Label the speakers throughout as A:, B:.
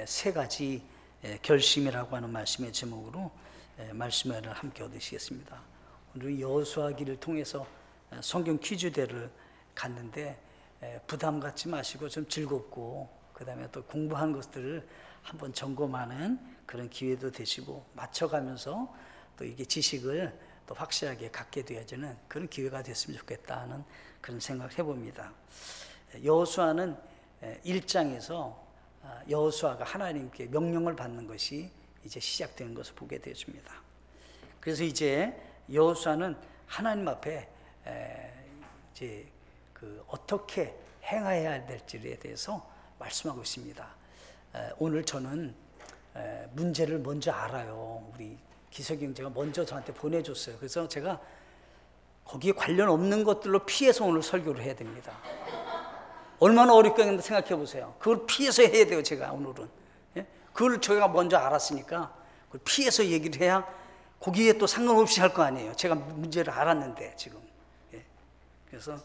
A: 세 가지 결심이라고 하는 말씀의 제목으로 말씀을 함께 얻으시겠습니다. 오늘 여호수아기를 통해서 성경 퀴즈대를 갔는데 부담 갖지 마시고 좀 즐겁고 그 다음에 또 공부한 것들을 한번 점검하는 그런 기회도 되시고 맞춰가면서 또 이게 지식을 또 확실하게 갖게 되어지는 그런 기회가 됐으면 좋겠다는 그런 생각을 해봅니다. 여호수아는 1장에서 여호수아가 하나님께 명령을 받는 것이 이제 시작되는 것을 보게 되어집니다. 그래서 이제 여호수아는 하나님 앞에 이제 어떻게 행해야 될지에 대해서 말씀하고 있습니다. 오늘 저는 문제를 먼저 알아요. 우리 기석이 형제가 먼저 저한테 보내줬어요. 그래서 제가 거기에 관련 없는 것들로 피해서 오늘 설교를 해야 됩니다. 얼마나 어렵겠는데 생각해 보세요. 그걸 피해서 해야 돼요. 제가 오늘은 그걸 저희가 먼저 알았으니까 그걸 피해서 얘기를 해야 거기에 또 상관없이 할 거 아니에요. 제가 문제를 알았는데 지금. 그래서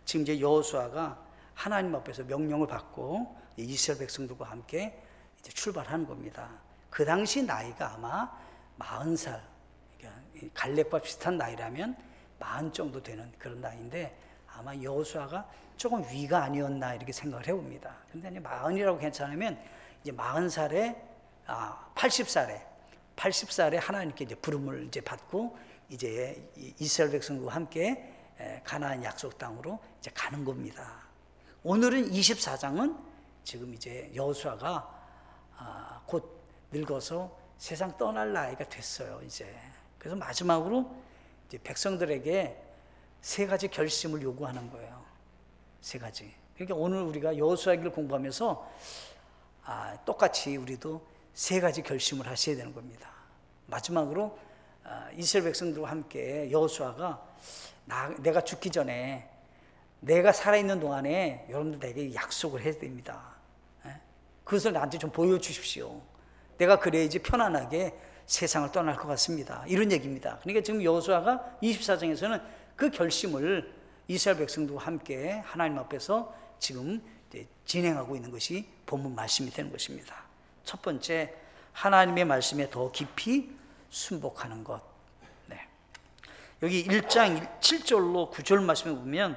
A: 지금 이제 여호수아가 하나님 앞에서 명령을 받고 이스라엘 백성들과 함께 이제 출발하는 겁니다. 그 당시 나이가 아마 40살, 그러니까 갈렙과 비슷한 나이라면 40 정도 되는 그런 나이인데 아마 여호수아가 조금 위가 아니었나 이렇게 생각을 해봅니다. 그런데 이제 40이라고 괜찮으면 이제 40살에 80살에 하나님께 이제 부름을 이제 받고 이제 이스라엘 백성들과 함께 가나안 약속 땅으로 이제 가는 겁니다. 오늘은 24장은 지금 이제 여호수아가 곧 늙어서 세상 떠날 나이가 됐어요. 이제 그래서 마지막으로 이제 백성들에게 세 가지 결심을 요구하는 거예요. 세 가지. 그러니까 오늘 우리가 여호수아기를 공부하면서 똑같이 우리도 세 가지 결심을 하셔야 되는 겁니다. 마지막으로 이스라엘 백성들과 함께 여호수아가 내가 죽기 전에 내가 살아있는 동안에 여러분들 내게 약속을 해야 됩니다. 그것을 나한테 좀 보여주십시오. 내가 그래야지 편안하게 세상을 떠날 것 같습니다. 이런 얘기입니다. 그러니까 지금 여호수아가 24장에서는 그 결심을 이스라엘 백성들과 함께 하나님 앞에서 지금 진행하고 있는 것이 본문 말씀이 되는 것입니다. 첫 번째, 하나님의 말씀에 더 깊이 순복하는 것. 여기 1장 7절로 9절 말씀에 보면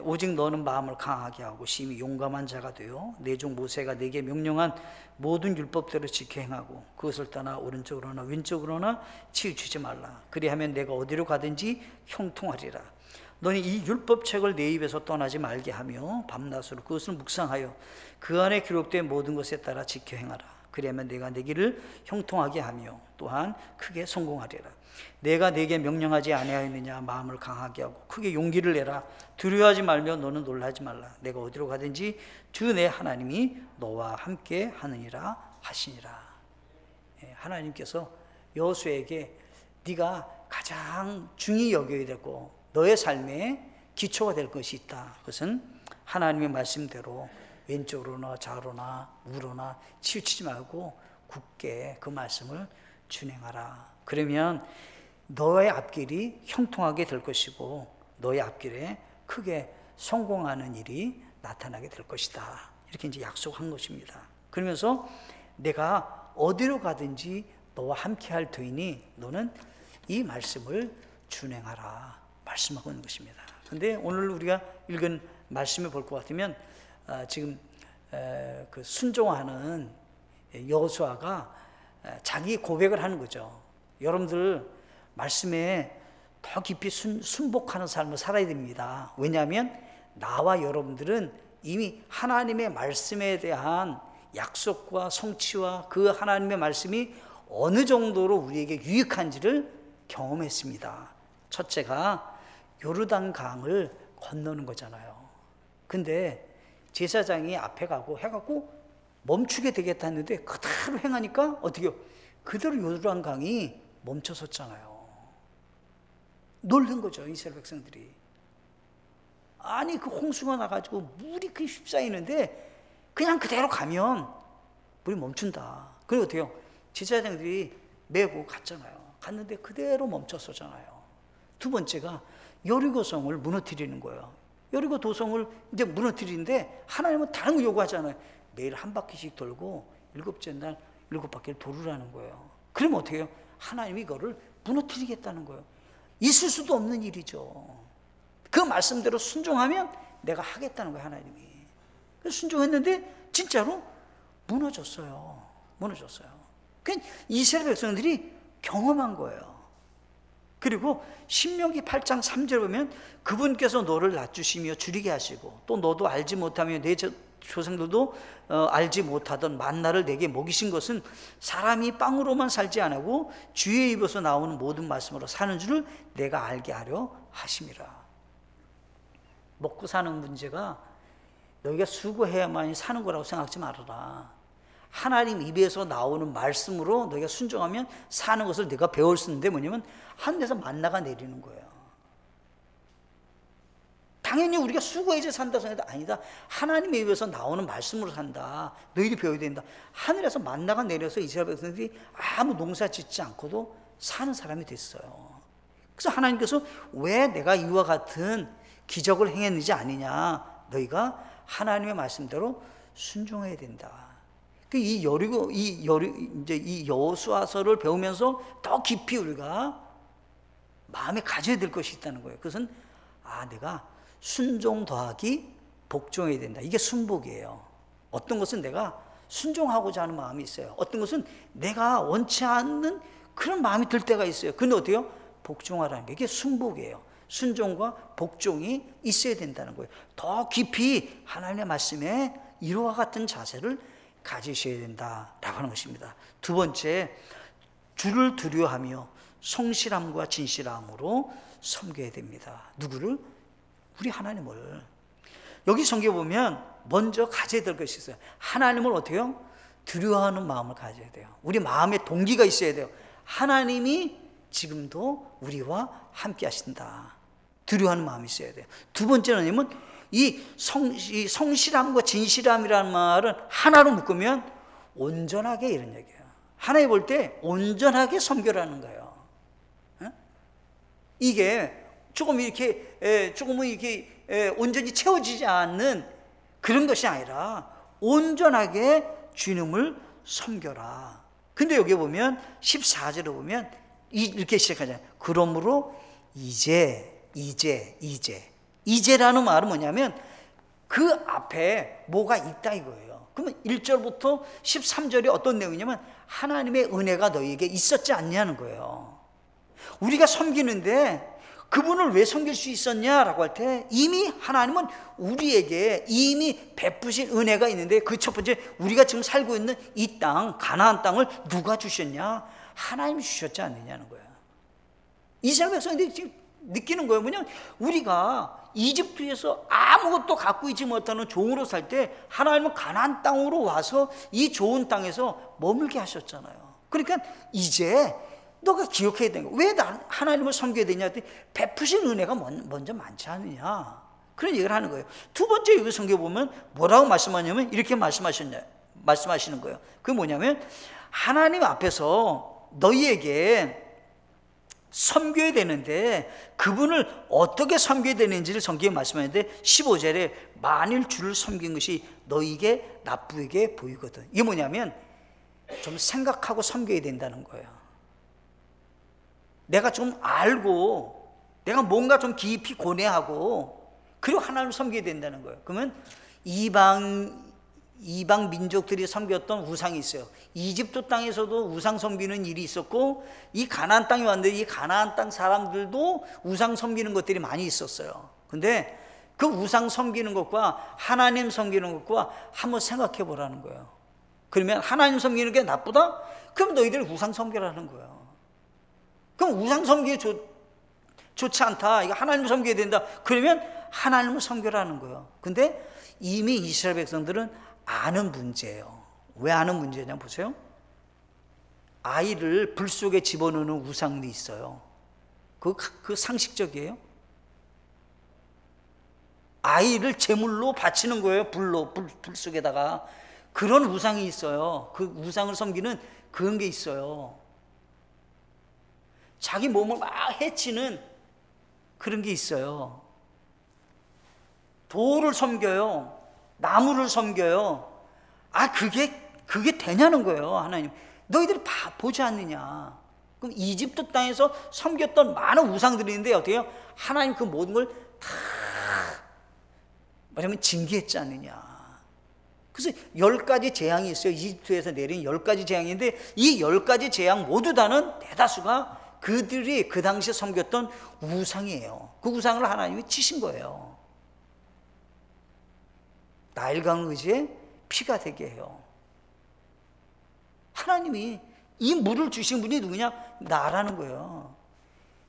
A: 오직 너는 마음을 강하게 하고 심히 용감한 자가 되어 내 종 모세가 내게 명령한 모든 율법대로 지켜 행하고 그것을 떠나 오른쪽으로나 왼쪽으로나 치우치지 말라. 그리하면 내가 어디로 가든지 형통하리라. 너는 이 율법책을 내 입에서 떠나지 말게 하며 밤낮으로 그것을 묵상하여 그 안에 기록된 모든 것에 따라 지켜 행하라. 그리하면 내가 내 길을 형통하게 하며 또한 크게 성공하리라. 내가 내게 명령하지 아니하였느냐. 마음을 강하게 하고 크게 용기를 내라. 두려워하지 말며 너는 놀라지 말라. 내가 어디로 가든지 주 내 하나님이 너와 함께 하느니라 하시니라. 하나님께서 여호수아에게 네가 가장 중히 여겨야 되고 너의 삶의 기초가 될 것이 있다. 그것은 하나님의 말씀대로 왼쪽으로나 좌로나 우로나 치우치지 말고 굳게 그 말씀을 준행하라. 그러면 너의 앞길이 형통하게 될 것이고 너의 앞길에 크게 성공하는 일이 나타나게 될 것이다. 이렇게 이제 약속한 것입니다. 그러면서 내가 어디로 가든지 너와 함께 할 터이니 너는 이 말씀을 준행하라. 말씀하고 있는 것입니다. 그런데 오늘 우리가 읽은 말씀을 볼 것 같으면 지금 그 순종하는 여호수아가 자기 고백을 하는 거죠. 여러분들 말씀에 더 깊이 순복하는 삶을 살아야 됩니다. 왜냐하면 나와 여러분들은 이미 하나님의 말씀에 대한 약속과 성취와 그 하나님의 말씀이 어느 정도로 우리에게 유익한지를 경험했습니다. 첫째가 요르단 강을 건너는 거잖아요. 근데 제사장이 앞에 가고 해갖고 멈추게 되겠다 했는데 그대로 행하니까 어떻게 그대로 요르단 강이 멈춰섰잖아요. 놀란 거죠, 이스라엘 백성들이. 아니 그 홍수가 나가지고 물이 그 휩싸이는데 그냥 그대로 가면 물이 멈춘다. 그리고 어때요? 제사장들이 메고 갔잖아요. 갔는데 그대로 멈췄었잖아요. 두 번째가 여리고성을 무너뜨리는 거예요. 여리고 도성을 이제 무너뜨리는데 하나님은 다른 거 요구하잖아요. 매일 한 바퀴씩 돌고 일곱째 날 7바퀴를 돌으라는 거예요. 그러면 어떻게 해요? 하나님이 이거를 무너뜨리겠다는 거예요. 있을 수도 없는 일이죠. 그 말씀대로 순종하면 내가 하겠다는 거예요, 하나님이. 그래서 순종했는데 진짜로 무너졌어요. 무너졌어요. 그러니까 이스라엘 백성들이 경험한 거예요. 그리고 신명기 8장 3절 보면 그분께서 너를 낮추시며 줄이게 하시고 또 너도 알지 못하며 내 조상들도 알지 못하던 만나를 내게 먹이신 것은 사람이 빵으로만 살지 않고 주의 입에서 나오는 모든 말씀으로 사는 줄을 내가 알게 하려 하심이라. 먹고 사는 문제가 너희가 수고해야만 사는 거라고 생각하지 말아라. 하나님 입에서 나오는 말씀으로 너희가 순종하면 사는 것을 내가 배울 수 있는데 뭐냐면 하늘에서 만나가 내리는 거예요. 당연히 우리가 수고해서 산다 생각해도 아니다. 하나님의 입에서 나오는 말씀으로 산다. 너희들이 배워야 된다. 하늘에서 만나가 내려서 이스라엘 백성들이 아무 농사 짓지 않고도 사는 사람이 됐어요. 그래서 하나님께서 왜 내가 이와 같은 기적을 행했는지 아니냐. 너희가 하나님의 말씀대로 순종해야 된다. 이 여호수아서를 배우면서 더 깊이 우리가 마음에 가져야 될 것이 있다는 거예요. 그것은 내가 순종 더하기 복종해야 된다. 이게 순복이에요. 어떤 것은 내가 순종하고자 하는 마음이 있어요. 어떤 것은 내가 원치 않는 그런 마음이 들 때가 있어요. 근데 어때요? 복종하라는 게 이게 순복이에요. 순종과 복종이 있어야 된다는 거예요. 더 깊이 하나님의 말씀에 이와 같은 자세를 가지셔야 된다라고 하는 것입니다. 두 번째, 주를 두려워하며 성실함과 진실함으로 섬겨야 됩니다. 누구를? 우리 하나님을. 여기 성경에 보면 먼저 가져야 될 것이 있어요. 하나님을 어떻게 해요? 두려워하는 마음을 가져야 돼요. 우리 마음에 동기가 있어야 돼요. 하나님이 지금도 우리와 함께 하신다. 두려워하는 마음이 있어야 돼요. 두 번째는 뭐냐면 이 성실함과 진실함이라는 말은 하나로 묶으면 온전하게 이런 얘기예요. 하나님 볼 때 온전하게 섬겨라는 거예요. 이게 조금은 이렇게 온전히 채워지지 않는 그런 것이 아니라 온전하게 주님을 섬겨라. 근데 여기 보면 14절에 보면 이렇게 시작하잖아요. 그러므로 이제라는 말은 뭐냐면 그 앞에 뭐가 있다 이거예요. 그러면 1절부터 13절이 어떤 내용이냐면 하나님의 은혜가 너희에게 있었지 않냐는 거예요. 우리가 섬기는데 그분을 왜 섬길 수 있었냐라고 할 때 이미 하나님은 우리에게 이미 베푸신 은혜가 있는데 그 첫 번째 우리가 지금 살고 있는 이 땅 가나안 땅을 누가 주셨냐? 하나님이 주셨지 않느냐는 거예요. 이스라엘 백성들이 지금 느끼는 거예요. 뭐냐면 우리가 이집트에서 아무것도 갖고 있지 못하는 종으로 살 때 하나님은 가나안 땅으로 와서 이 좋은 땅에서 머물게 하셨잖아요. 그러니까 이제 너가 기억해야 되는 거야. 왜 하나님을 섬겨야 되냐 했더니 베푸신 은혜가 먼저 많지 않느냐 그런 얘기를 하는 거예요. 두 번째 여기 성경에 보면 뭐라고 말씀하냐면 이렇게 말씀하시는 거예요. 그게 뭐냐면 하나님 앞에서 너희에게 섬겨야 되는데 그분을 어떻게 섬겨야 되는지를 성경에 말씀하는데 15절에 만일 주를 섬긴 것이 너희에게 나쁘게 보이거든. 이게 뭐냐면 좀 생각하고 섬겨야 된다는 거예요. 내가 좀 알고 내가 뭔가 좀 깊이 고뇌하고 그리고 하나님을 섬겨야 된다는 거예요. 그러면 이방 민족들이 섬겼던 우상이 있어요. 이집트 땅에서도 우상 섬기는 일이 있었고 이 가나안 땅에 왔는데 이 가나안 땅 사람들도 우상 섬기는 것들이 많이 있었어요. 근데 그 우상 섬기는 것과 하나님 섬기는 것과 한번 생각해 보라는 거예요. 그러면 하나님 섬기는 게 나쁘다? 그럼 너희들이 우상 섬기라는 거예요. 그럼 우상 섬기기 좋지 않다. 이거 하나님을 섬겨야 된다. 그러면 하나님을 섬겨라는 거예요. 근데 이미 이스라엘 백성들은 아는 문제예요. 왜 아는 문제냐 보세요. 아이를 불 속에 집어넣는 우상이 있어요. 그 상식적이에요. 아이를 제물로 바치는 거예요. 불 속에다가. 그런 우상이 있어요. 그 우상을 섬기는 그런 게 있어요. 자기 몸을 막 해치는 그런 게 있어요. 돌을 섬겨요. 나무를 섬겨요. 그게 그게 되냐는 거예요. 하나님, 너희들이 보지 않느냐. 그럼 이집트 땅에서 섬겼던 많은 우상들이 있는데 어떻게 해요? 하나님 그 모든 걸 다 말하면 징계했지 않느냐. 그래서 10가지 재앙이 있어요. 이집트에서 내린 10가지 재앙인데 이 10가지 재앙 모두 다는 대다수가 그들이 그 당시에 섬겼던 우상이에요. 그 우상을 하나님이 치신 거예요. 나일강을 의지해 피가 되게 해요. 하나님이 이 물을 주신 분이 누구냐? 나라는 거예요.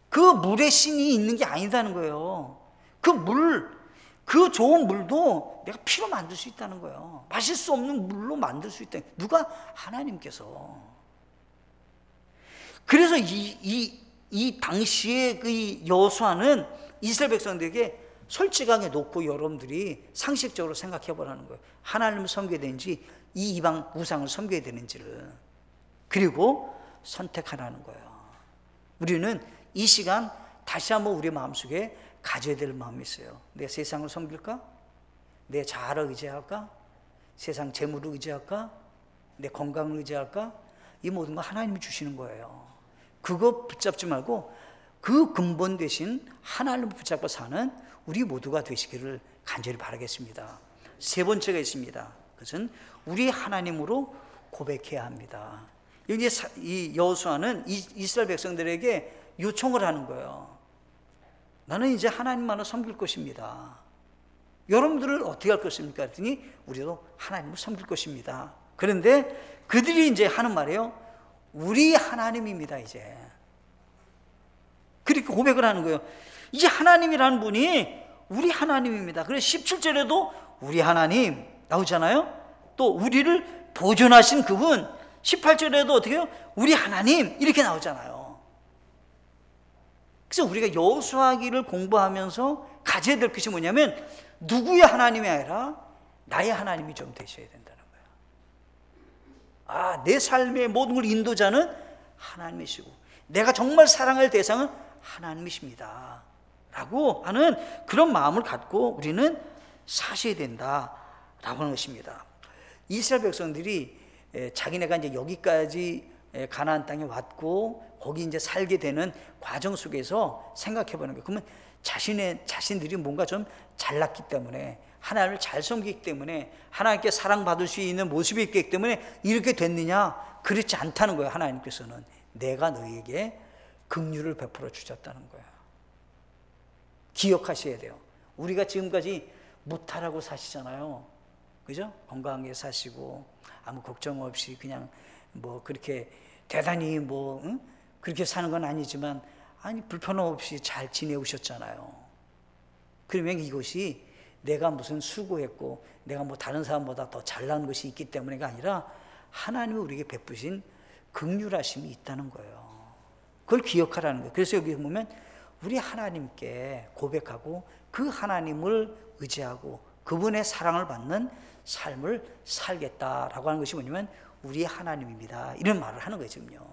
A: 그 물에 신이 있는 게 아니다는 거예요. 그 좋은 물도 내가 피로 만들 수 있다는 거예요. 마실 수 없는 물로 만들 수 있다. 누가? 하나님께서. 그래서 이 당시에 그 여호수아는 이스라엘 백성들에게 솔직하게 놓고 여러분들이 상식적으로 생각해 보라는 거예요. 하나님을 섬겨야 되는지 이 이방 우상을 섬겨야 되는지를. 그리고 선택하라는 거예요. 우리는 이 시간 다시 한번 우리 마음속에 가져야 될 마음이 있어요. 내 세상을 섬길까? 내 자아를 의지할까? 세상 재물을 의지할까? 내 건강을 의지할까? 이 모든 거 하나님이 주시는 거예요. 그거 붙잡지 말고 그 근본 대신 하나님을 붙잡고 사는 우리 모두가 되시기를 간절히 바라겠습니다. 세 번째가 있습니다. 그것은 우리 하나님으로 고백해야 합니다. 여기 이 여호수아는 이스라엘 백성들에게 요청을 하는 거예요. 나는 이제 하나님만을 섬길 것입니다. 여러분들은 어떻게 할 것입니까? 그랬더니 우리도 하나님을 섬길 것입니다. 그런데 그들이 이제 하는 말이에요. 우리 하나님입니다, 이제. 그렇게 고백을 하는 거예요. 이제 하나님이라는 분이 우리 하나님입니다. 그래서 17절에도 우리 하나님 나오잖아요. 또 우리를 보존하신 그분, 18절에도 어떻게 해요? 우리 하나님 이렇게 나오잖아요. 그래서 우리가 여호수아기를 공부하면서 가져야 될 것이 뭐냐면 누구의 하나님이 아니라 나의 하나님이 좀 되셔야 된다는 거예요. 내 삶의 모든 걸 인도자는 하나님이시고 내가 정말 사랑할 대상은 하나님이십니다 라고 하는 그런 마음을 갖고 우리는 사셔야 된다라고 하는 것입니다. 이스라엘 백성들이 자기네가 이제 여기까지 가나안 땅에 왔고 거기 이제 살게 되는 과정 속에서 생각해 보는 거예요. 그러면 자신들이 뭔가 좀 잘났기 때문에 하나님을 잘 섬기기 때문에 하나님께 사랑받을 수 있는 모습이 있기 때문에 이렇게 됐느냐? 그렇지 않다는 거예요. 하나님께서는 내가 너희에게 긍휼을 베풀어 주셨다는 거예요. 기억하셔야 돼요. 우리가 지금까지 무탈하고 사시잖아요. 그죠? 건강하게 사시고 아무 걱정 없이 그냥 뭐 그렇게 대단히 그렇게 사는 건 아니지만 불편 없이 잘 지내오셨잖아요. 그러면 이것이 내가 무슨 수고했고 내가 뭐 다른 사람보다 더 잘난 것이 있기 때문에가 아니라 하나님이 우리에게 베푸신 긍휼하심이 있다는 거예요. 그걸 기억하라는 거예요. 그래서 여기 보면 우리 하나님께 고백하고 그 하나님을 의지하고 그분의 사랑을 받는 삶을 살겠다라고 하는 것이 뭐냐면 우리 하나님입니다. 이런 말을 하는 거예요, 지금요.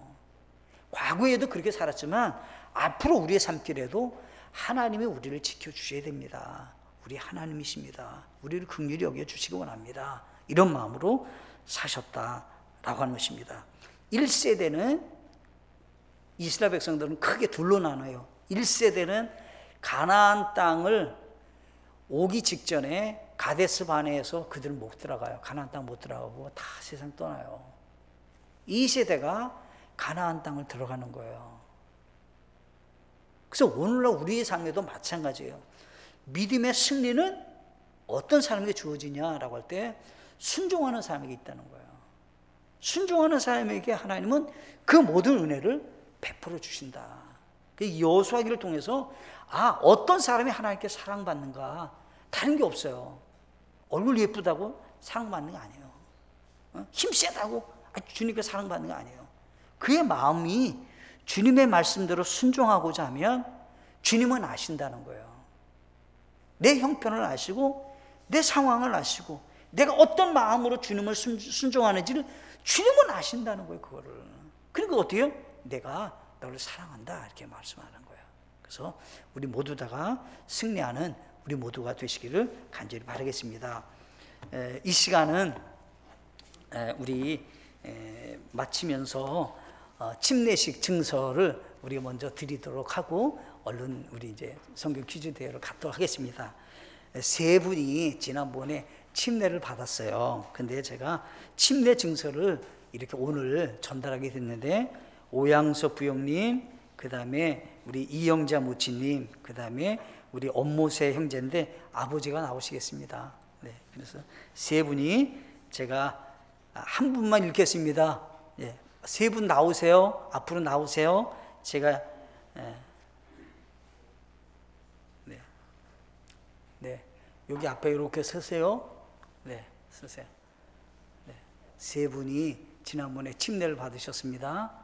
A: 과거에도 그렇게 살았지만 앞으로 우리의 삶길에도 하나님이 우리를 지켜주셔야 됩니다. 우리 하나님이십니다. 우리를 긍휼히 여겨주시기 원합니다. 이런 마음으로 사셨다라고 하는 것입니다. 1세대는 이스라엘 백성들은 크게 둘로 나눠요. 1세대는 가나안 땅을 오기 직전에 가데스 바네에서 그들은 못 들어가요. 가나안 땅 못 들어가고 다 세상 떠나요. 2세대가 가나안 땅을 들어가는 거예요. 그래서 오늘날 우리의 삶에도 마찬가지예요. 믿음의 승리는 어떤 사람에게 주어지냐라고 할 때 순종하는 사람에게 있다는 거예요. 순종하는 사람에게 하나님은 그 모든 은혜를 베풀어 주신다. 여호수아기를 통해서 어떤 사람이 하나님께 사랑받는가 다른 게 없어요. 얼굴 예쁘다고 사랑받는 거 아니에요. 힘 세다고 주님께 사랑받는 거 아니에요. 그의 마음이 주님의 말씀대로 순종하고자 하면 주님은 아신다는 거예요. 내 형편을 아시고 내 상황을 아시고 내가 어떤 마음으로 주님을 순종하는지를 주님은 아신다는 거예요. 그거를. 그러니까 어떻게 해요? 내가 너를 사랑한다 이렇게 말씀하는 거예요. 그래서 우리 모두 다가 승리하는 우리 모두가 되시기를 간절히 바라겠습니다. 이 시간은 우리 마치면서 침례식 증서를 우리가 먼저 드리도록 하고 얼른 우리 이제 성경 퀴즈 대회를 갖도록 하겠습니다. 세 분이 지난번에 침례를 받았어요. 근데 제가 침례 증서를 이렇게 오늘 전달하게 됐는데, 오양석 부형님, 그 다음에 우리 이영자 모치님, 그 다음에 우리 엄모세 형제인데 아버지가 나오시겠습니다. 네, 그래서 세 분이 제가 한 분만 읽겠습니다. 예, 세 분 나오세요. 앞으로 나오세요. 제가 네, 여기 앞에 이렇게 서세요. 네, 서세요. 네, 세 분이 지난번에 침례를 받으셨습니다.